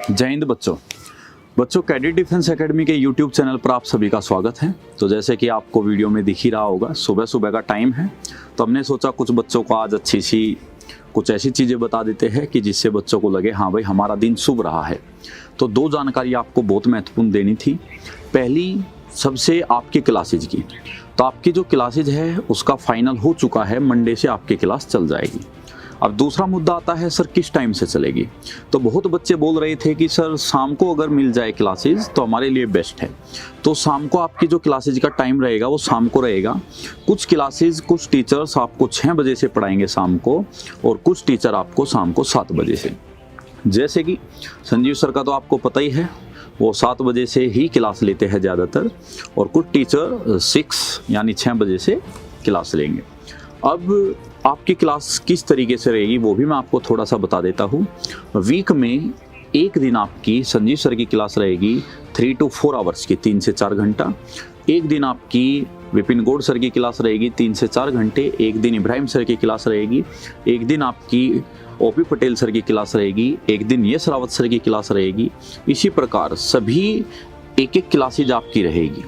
जय हिंद बच्चों cadet defence academy के यूट्यूब चैनल पर आप सभी का स्वागत है। तो जैसे कि आपको वीडियो में दिख ही रहा होगा, सुबह सुबह का टाइम है, तो हमने सोचा कुछ बच्चों को आज अच्छी सी कुछ ऐसी चीज़ें बता देते हैं कि जिससे बच्चों को लगे हाँ भाई हमारा दिन शुभ रहा है। तो दो जानकारी आपको बहुत महत्वपूर्ण देनी थी। पहली सबसे आपकी क्लासेज की, तो आपकी जो क्लासेज है उसका फाइनल हो चुका है, मंडे से आपकी क्लास चल जाएगी। अब दूसरा मुद्दा आता है सर किस टाइम से चलेगी। तो बहुत बच्चे बोल रहे थे कि सर शाम को अगर मिल जाए क्लासेज तो हमारे लिए बेस्ट है। तो शाम को आपकी जो क्लासेज का टाइम रहेगा वो शाम को रहेगा। कुछ क्लासेज कुछ टीचर्स आपको 6 बजे से पढ़ाएंगे शाम को, और कुछ टीचर आपको शाम को 7 बजे से। जैसे कि संजीव सर का तो आपको पता ही है, वो 7 बजे से ही क्लास लेते हैं ज़्यादातर, और कुछ टीचर 6 यानी 6 बजे से क्लास लेंगे। अब आपकी क्लास किस तरीके से रहेगी वो भी मैं आपको थोड़ा सा बता देता हूँ। वीक में एक दिन आपकी संजीव सर की क्लास रहेगी 3 to 4 आवर्स की, 3 से 4 घंटा। एक दिन आपकी विपिन गौड़ सर की क्लास रहेगी 3 से 4 घंटे। एक दिन इब्राहिम सर की क्लास रहेगी। एक दिन आपकी ओपी पटेल सर की क्लास रहेगी। एक दिन यश रावत सर की क्लास रहेगी। इसी प्रकार सभी एक क्लासेज आपकी रहेगी।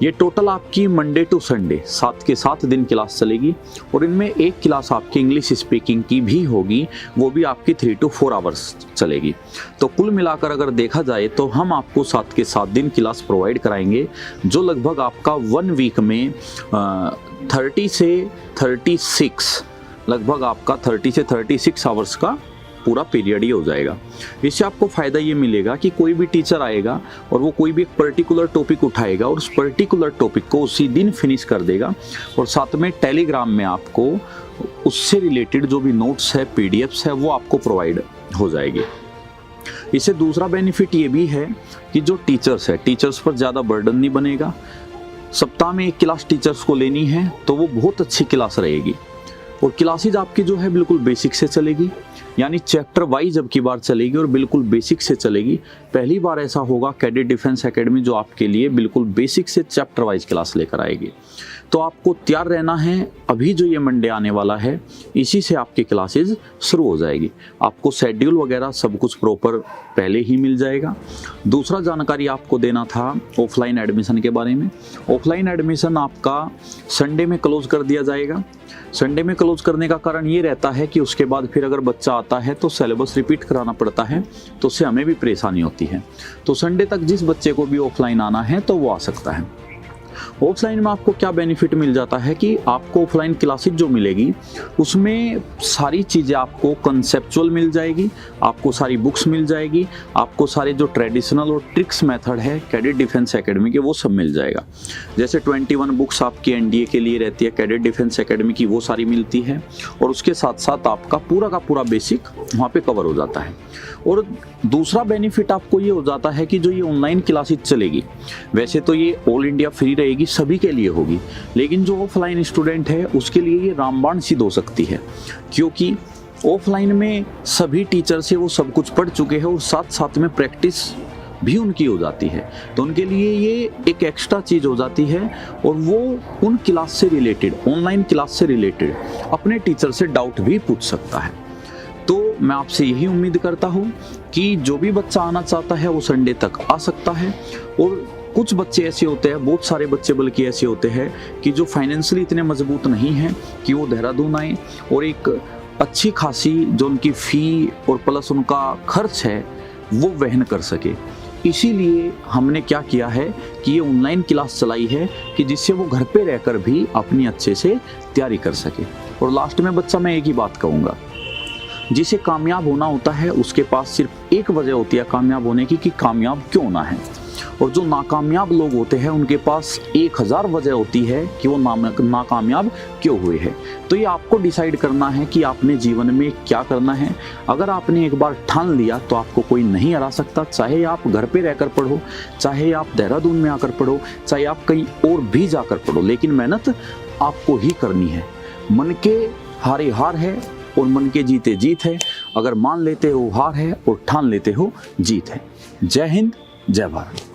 ये टोटल आपकी मंडे टू संडे 7 के 7 दिन क्लास चलेगी, और इनमें एक क्लास आपकी इंग्लिश स्पीकिंग की भी होगी, वो भी आपकी 3 to 4 आवर्स चलेगी। तो कुल मिलाकर अगर देखा जाए तो हम आपको 7 के 7 दिन क्लास प्रोवाइड कराएंगे, जो लगभग आपका 1 वीक में 30 से 36 लगभग आपका 30 से 36 आवर्स का पूरा पीरियड ही हो जाएगा। इससे आपको फ़ायदा ये मिलेगा कि कोई भी टीचर आएगा और वो कोई भी एक पर्टिकुलर टॉपिक उठाएगा और उस पर्टिकुलर टॉपिक को उसी दिन फिनिश कर देगा, और साथ में टेलीग्राम में आपको उससे रिलेटेड जो भी नोट्स है, पीडीएफ्स है, वो आपको प्रोवाइड हो जाएगी। इससे दूसरा बेनिफिट ये भी है कि जो टीचर्स है, टीचर्स पर ज़्यादा बर्डन नहीं बनेगा। सप्ताह में एक क्लास टीचर्स को लेनी है तो वो बहुत अच्छी क्लास रहेगी, और क्लासेज आपकी जो है बिल्कुल बेसिक से चलेगी, यानी चैप्टर वाइज अब की बार चलेगी और बिल्कुल बेसिक से चलेगी। पहली बार ऐसा होगा कैडेट डिफेंस एकेडमी जो आपके लिए बिल्कुल बेसिक से चैप्टर वाइज क्लास लेकर आएगी। तो आपको तैयार रहना है। अभी जो ये मंडे आने वाला है इसी से आपकी क्लासेज शुरू हो जाएगी। आपको शेड्यूल वगैरह सब कुछ प्रॉपर पहले ही मिल जाएगा। दूसरा जानकारी आपको देना था ऑफलाइन एडमिशन के बारे में। ऑफलाइन एडमिशन आपका संडे में क्लोज कर दिया जाएगा। संडे में क्लोज करने का कारण ये रहता है कि उसके बाद फिर अगर बच्चा आता है तो सिलेबस रिपीट कराना पड़ता है, तो उससे हमें भी परेशानी होती है। तो संडे तक जिस बच्चे को भी ऑफलाइन आना है तो वो आ सकता है। ऑफलाइन में आपको क्या बेनिफिट मिल जाता है कि आपको ऑफलाइन क्लासेज जो मिलेगी उसमें सारी चीज़ें आपको कंसेप्चुअल मिल जाएगी, आपको सारी बुक्स मिल जाएगी, आपको सारे जो ट्रेडिशनल और ट्रिक्स मेथड है कैडेट डिफेंस एकेडमी के वो सब मिल जाएगा। जैसे 21 बुक्स आपकी एनडीए के लिए रहती है कैडेट डिफेंस एकेडमी की, वो सारी मिलती है, और उसके साथ साथ आपका पूरा का पूरा बेसिक वहाँ पे कवर हो जाता है। और दूसरा बेनिफिट आपको ये हो जाता है कि जो ये ऑनलाइन क्लासेज चलेगी, वैसे तो ये ऑल इंडिया फ्री रहेगी, सभी के लिए होगी, लेकिन जो ऑफलाइन स्टूडेंट है उसके लिए ये रामबाण सिद्ध हो सकती है, क्योंकि ऑफलाइन में सभी टीचर से वो सब कुछ पढ़ चुके हैं और साथ साथ में प्रैक्टिस भी उनकी हो जाती है। तो उनके लिए ये एक एक्स्ट्रा चीज़ हो जाती है, और वो उन क्लास से रिलेटेड, ऑनलाइन क्लास से रिलेटेड अपने टीचर से डाउट भी पूछ सकता है। तो मैं आपसे यही उम्मीद करता हूँ कि जो भी बच्चा आना चाहता है वो संडे तक आ सकता है। और कुछ बच्चे ऐसे होते हैं, बहुत सारे बच्चे बल्कि ऐसे होते हैं कि जो फाइनेंशियली इतने मजबूत नहीं हैं कि वो देहरादून आए और एक अच्छी खासी जो उनकी फ़ी और प्लस उनका खर्च है वो वहन कर सके। इसीलिए हमने क्या किया है कि ये ऑनलाइन क्लास चलाई है कि जिससे वो घर पे रहकर भी अपनी अच्छे से तैयारी कर सके। और लास्ट में बच्चा मैं एक ही बात कहूँगा, जिसे कामयाब होना होता है उसके पास सिर्फ एक वजह होती है कामयाब होने की कि कामयाब क्यों होना है, और जो नाकामयाब लोग होते हैं उनके पास 1000 वजह होती है कि वो नाकामयाब क्यों हुए हैं। तो ये आपको डिसाइड करना है कि आपने जीवन में क्या करना है। अगर आपने एक बार ठान लिया तो आपको कोई नहीं हरा सकता, चाहे आप घर पे रहकर पढ़ो, चाहे आप देहरादून में आकर पढ़ो, चाहे आप कहीं और भी जाकर पढ़ो, लेकिन मेहनत आपको ही करनी है। मन के हारे हार है और मन के जीते जीत है। अगर मान लेते हो हार है और ठान लेते हो जीत है। जय हिंद, जय भारत।